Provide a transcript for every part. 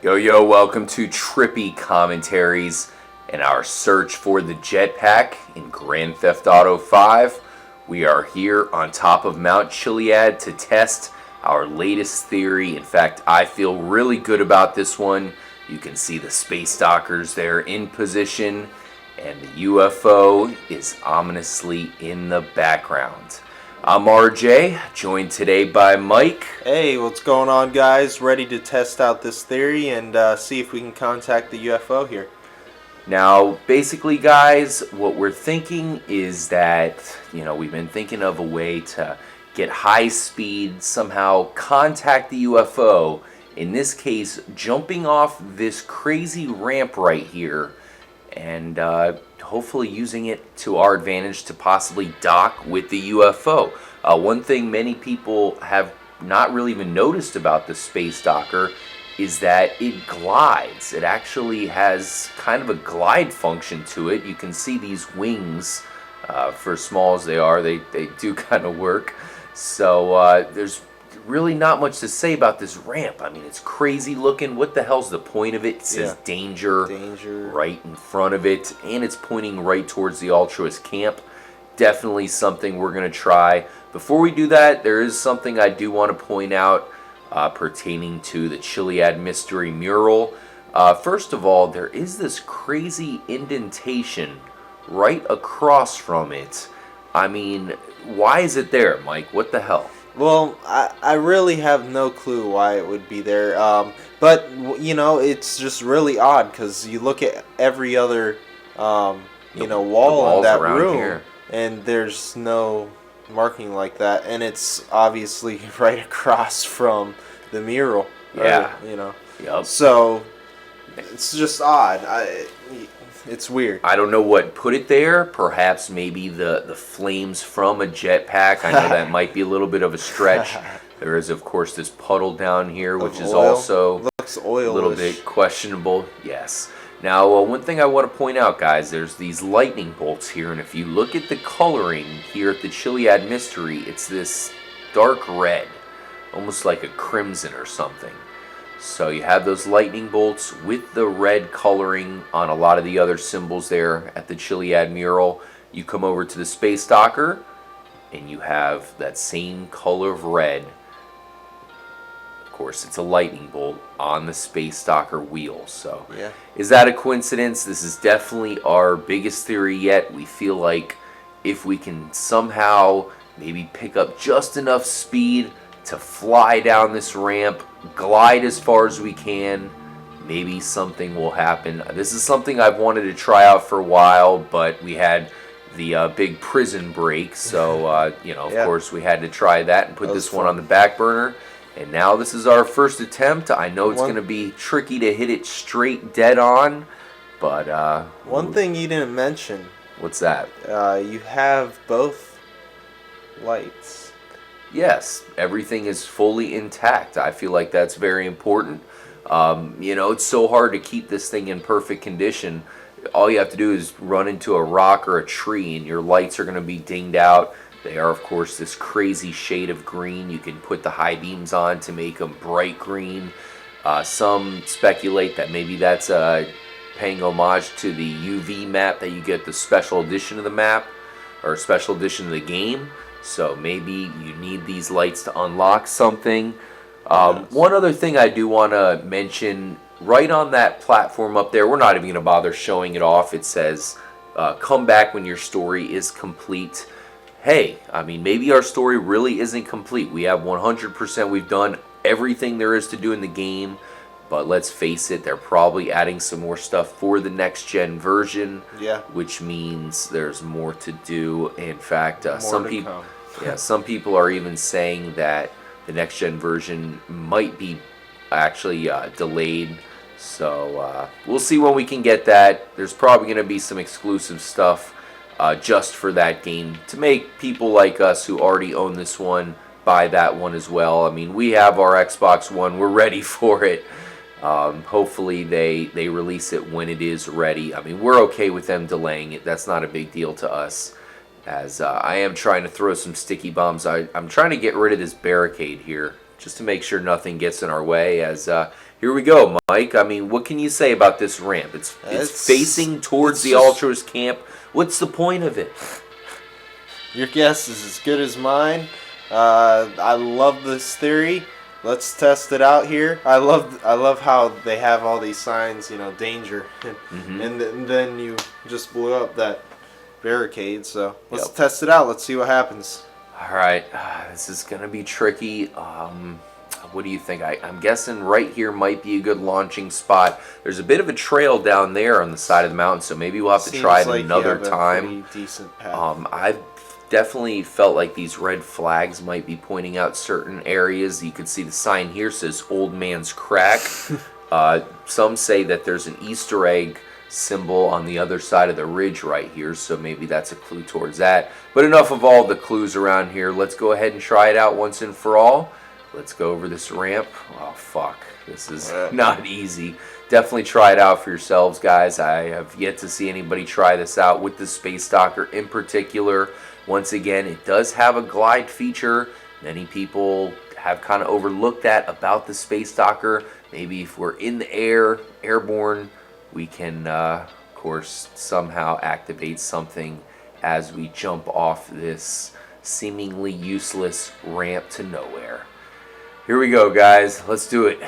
Yo, welcome to Trippy Commentaries and our search for the Jetpack in Grand Theft Auto 5. We are here on top of Mount Chiliad to test our latest theory. In fact, I feel really good about this one. You can see the space dockers there in position, and the UFO is ominously in the background. I'm RJ, joined today by Mike. Hey, what's going on, guys? Ready to test out this theory and see if we can contact the UFO here. Now, basically, guys, what we're thinking is that, we've been thinking of a way to get high speed, somehow contact the UFO. In this case, jumping off this crazy ramp right here and hopefully using it to our advantage to possibly dock with the UFO. One thing many people have not really even noticed about the space docker is that it glides. It actually has kind of a glide function to it. You can see these wings, for small as they are, they do kind of work. So there's really not much to say about this ramp. I mean, it's crazy looking. What the hell's the point of it? It says danger right in front of it, and it's pointing right towards the altruist camp. Definitely something we're going to try. Before we do that, there is something I do want to point out pertaining to the Chiliad Mystery Mural. First of all, there is this crazy indentation right across from it. I mean, why is it there, Mike? What the hell? Well, I really have no clue why it would be there. But, it's just really odd because you look at every other, wall in that room here, and there's no marking like that. And it's obviously right across from the mural. Yeah. Yep. So, it's just odd. It's weird. I don't know what put it there. Perhaps maybe the flames from a jetpack. I know that might be a little bit of a stretch. There is, of course, this puddle down here, which is also looks oil-ish. A little bit questionable. Yes. Now, one thing I want to point out, guys, there's these lightning bolts here, and if you look at the coloring here at the Chiliad Mystery, it's this dark red, almost like a crimson or something. So you have those lightning bolts with the red coloring on a lot of the other symbols there at the Chiliad mural. You come over to the space docker and you have that same color of red. Of course, it's a lightning bolt on the space docker wheel. So yeah. Is that a coincidence? This is definitely our biggest theory yet. We feel like if we can somehow maybe pick up just enough speed to fly down this ramp, glide as far as we can, maybe something will happen. This is something I've wanted to try out for a while, but we had the big prison break, so of course we had to try that and put this one on the back burner. And now this is our first attempt. I know it's going to be tricky to hit it straight dead on, but one thing you didn't mention. What's that? You have both lights. Yes, everything is fully intact. I feel like that's very important. It's so hard to keep this thing in perfect condition. All you have to do is run into a rock or a tree and your lights are going to be dinged out. They are, of course, this crazy shade of green. You can put the high beams on to make them bright green. Some speculate that maybe that's paying homage to the UV map that you get the special edition of the map, or special edition of the game. So maybe you need these lights to unlock something. One other thing I do want to mention, right on that platform up there, we're not even going to bother showing it off. It says, come back when your story is complete. Hey, I mean, maybe our story really isn't complete. We have 100%, we've done everything there is to do in the game. But let's face it, they're probably adding some more stuff for the next-gen version. Yeah. Which means there's more to do. In fact, some people are even saying that the next-gen version might be actually delayed. So we'll see when we can get that. There's probably going to be some exclusive stuff just for that game to make people like us who already own this one buy that one as well. I mean, we have our Xbox One. We're ready for it. Hopefully they release it when it is ready. I mean, we're okay with them delaying it. That's not a big deal to us. As I am trying to throw some sticky bombs. I'm trying to get rid of this barricade here just to make sure nothing gets in our way. As here we go, Mike. I mean, what can you say about this ramp? It's facing towards the Ultras camp. What's the point of it? Your guess is as good as mine. I love this theory. Let's test it out here. I love how they have all these signs, danger, and then you just blew up that barricade. So let's test it out. Let's see what happens. All right, this is gonna be tricky. What do you think? I'm guessing right here might be a good launching spot. There's a bit of a trail down there on the side of the mountain, so maybe we'll have to try it another time. Decent path. I've definitely felt like these red flags might be pointing out certain areas. You can see the sign here says Old Man's Crack. Some say that there's an Easter egg symbol on the other side of the ridge right here, so maybe that's a clue towards that. But enough of all the clues around here. Let's go ahead and try it out once and for all. Let's go over this ramp. Oh, fuck. This is not easy. Definitely try it out for yourselves, guys. I have yet to see anybody try this out with the Space Docker in particular. Once again, it does have a glide feature. Many people have kind of overlooked that about the Space Docker. Maybe if we're in the air, airborne, we can, of course, somehow activate something as we jump off this seemingly useless ramp to nowhere. Here we go, guys. Let's do it.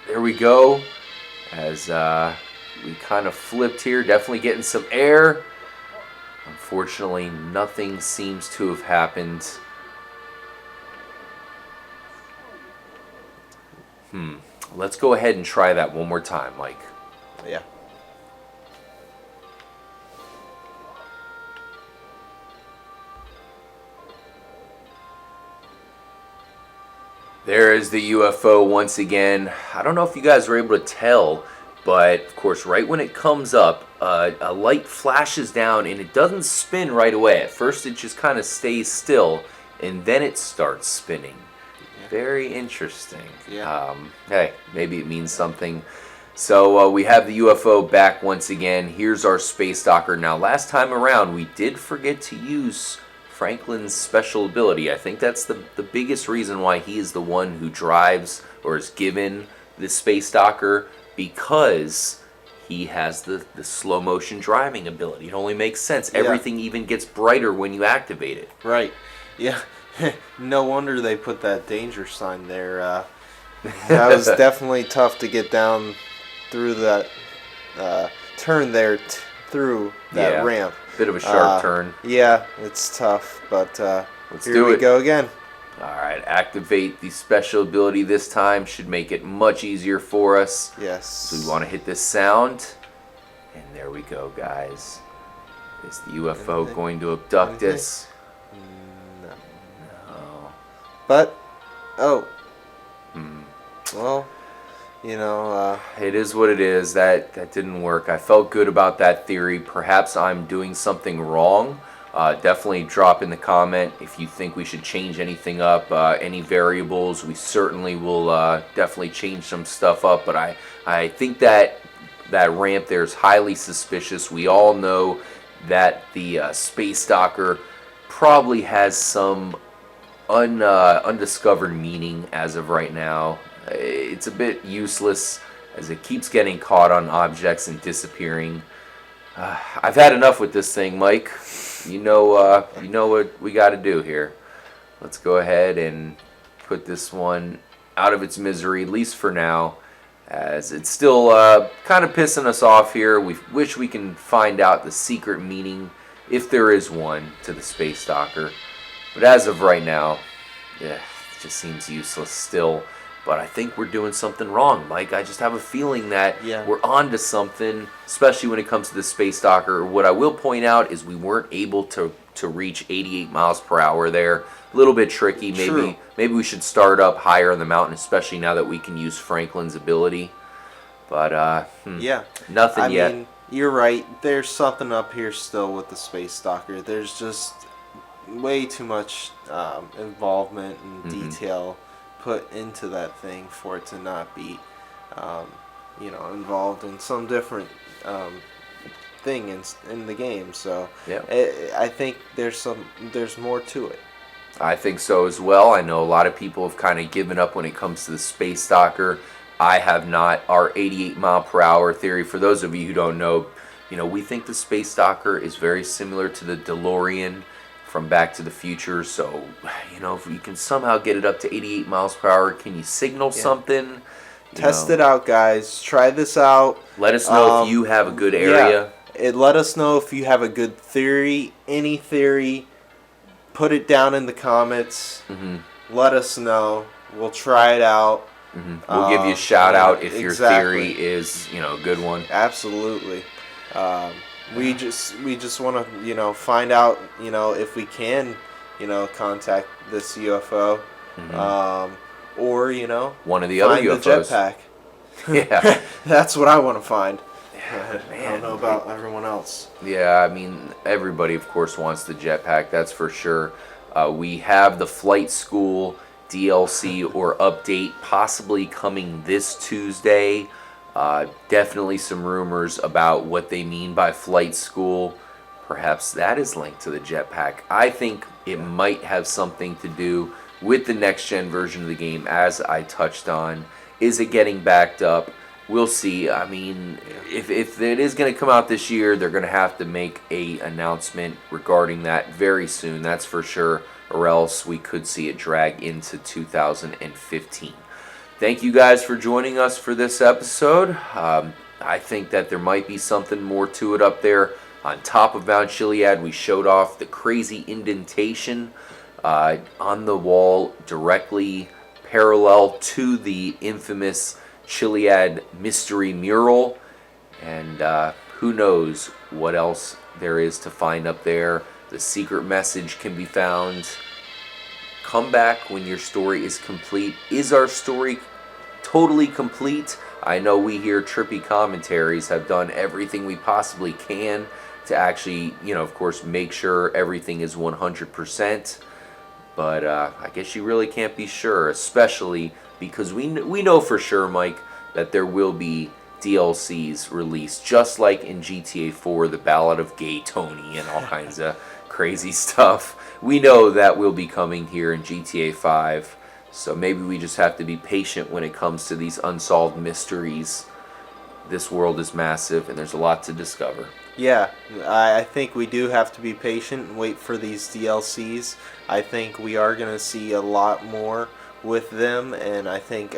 There we go. As we kind of flipped here, definitely getting some air. Unfortunately, nothing seems to have happened. Let's go ahead and try that one more time, Mike. Yeah. There is the UFO once again. I don't know if you guys were able to tell, but of course, right when it comes up, a light flashes down and it doesn't spin right away. At first, it just kind of stays still, and then it starts spinning. Yeah. Very interesting. Yeah. Hey, maybe it means something. So we have the UFO back once again. Here's our Space Docker. Now, last time around, we did forget to use Franklin's special ability. I think that's the biggest reason why he is the one who drives or is given the Space Docker, because he has the slow motion driving ability. It only makes sense. Yeah. Everything even gets brighter when you activate it. Right. Yeah. No wonder they put that danger sign there. That was definitely tough to get down through that turn there through that ramp. Bit of a sharp turn. Yeah, it's tough, but let's here do we it. go again. Alright, activate the special ability this time. Should make it much easier for us. Yes. So we want to hit this sound. And there we go, guys. Is the UFO going to abduct us? No. But, well, it is what it is. That didn't work. I felt good about that theory. Perhaps I'm doing something wrong. Definitely drop in the comment if you think we should change anything up, any variables. We certainly will definitely change some stuff up, but I think that ramp there is highly suspicious. We all know that the Space Docker probably has some undiscovered meaning as of right now. It's a bit useless as it keeps getting caught on objects and disappearing. I've had enough with this thing, Mike. You know what we got to do here. Let's go ahead and put this one out of its misery, at least for now, as it's still kind of pissing us off here. We wish we can find out the secret meaning, if there is one, to the Space Docker. But as of right now, it just seems useless still. But I think we're doing something wrong, Mike. I just have a feeling that we're on to something, especially when it comes to the Space Docker. What I will point out is we weren't able to reach 88 miles per hour there. A little bit tricky. Maybe we should start up higher in the mountain, especially now that we can use Franklin's ability. But, nothing yet. I mean, you're right. There's something up here still with the Space Docker. There's just way too much involvement and detail put into that thing for it to not be, involved in some different thing in the game. So I think there's more to it. I think so as well. I know a lot of people have kind of given up when it comes to the Space Docker. I have not. Our 88 mile per hour theory, for those of you who don't know, we think the Space Docker is very similar to the DeLorean from Back to the Future. So, if you can somehow get it up to 88 miles per hour, can you signal something? Test it out, guys. Try this out. Let us know if you have a good area. Yeah. Let us know if you have a good theory, any theory. Put it down in the comments. Let us know. We'll try it out. We'll give you a shout out if your theory is, a good one. Absolutely. We just want to, find out, if we can, contact this UFO, or one of the other UFOs. The jetpack. Yeah, that's what I want to find. Yeah, I don't know about everyone else. Yeah, I mean, everybody, of course, wants the jetpack. That's for sure. We have the flight school DLC or update possibly coming this Tuesday. Definitely some rumors about what they mean by flight school. Perhaps that is linked to the jetpack. I think it might have something to do with the next gen version of the game, as I touched on. Is it getting backed up? We'll see. I mean, if it is going to come out this year, they're going to have to make a announcement regarding that very soon. That's for sure. Or else we could see it drag into 2015. Thank you guys for joining us for this episode. I think that there might be something more to it up there. On top of Mount Chiliad, we showed off the crazy indentation on the wall directly parallel to the infamous Chiliad Mystery Mural. And who knows what else there is to find up there. The secret message can be found. Come back when your story is complete. Is our story totally complete? I know we here, Trippy Commentaries, have done everything we possibly can to actually, of course, make sure everything is 100%. But I guess you really can't be sure, especially because we know for sure, Mike, that there will be DLCs released, just like in GTA 4, The Ballad of Gay Tony and all kinds of crazy stuff. We know that will be coming here in GTA 5, so maybe we just have to be patient when it comes to these unsolved mysteries. This world is massive, and there's a lot to discover. Yeah, I think we do have to be patient and wait for these DLCs. I think we are going to see a lot more with them, and I think,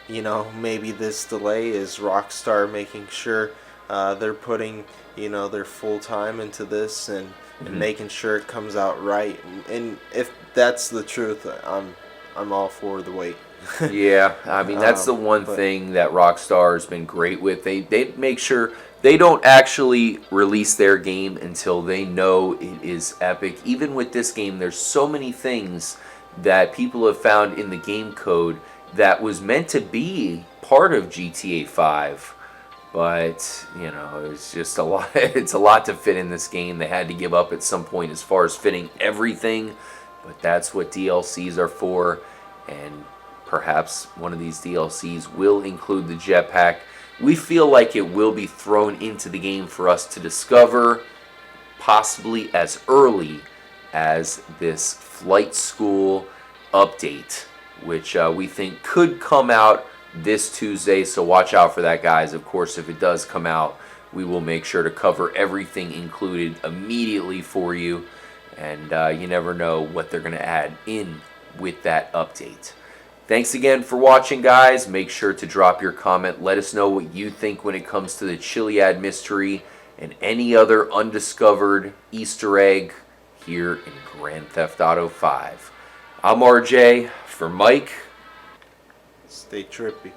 maybe this delay is Rockstar making sure they're putting, their full time into this and making sure it comes out right. And if that's the truth, I'm all for the wait. Yeah, I mean, that's the one thing that Rockstar has been great with. They make sure they don't actually release their game until they know it is epic. Even with this game, there's so many things that people have found in the game code that was meant to be part of GTA 5. But, it's just a lot. It's a lot to fit in this game. They had to give up at some point as far as fitting everything. But that's what DLCs are for. And perhaps one of these DLCs will include the jetpack. We feel like it will be thrown into the game for us to discover, possibly as early as this flight school update, which we think could come out this Tuesday, so watch out for that, guys. Of course, if it does come out, we will make sure to cover everything included immediately for you, and you never know what they're going to add in with that update. Thanks again for watching, guys. Make sure to drop your comment. Let us know what you think when it comes to the Chiliad mystery and any other undiscovered Easter egg here in Grand Theft Auto 5. I'm RJ for Mike. Stay trippy.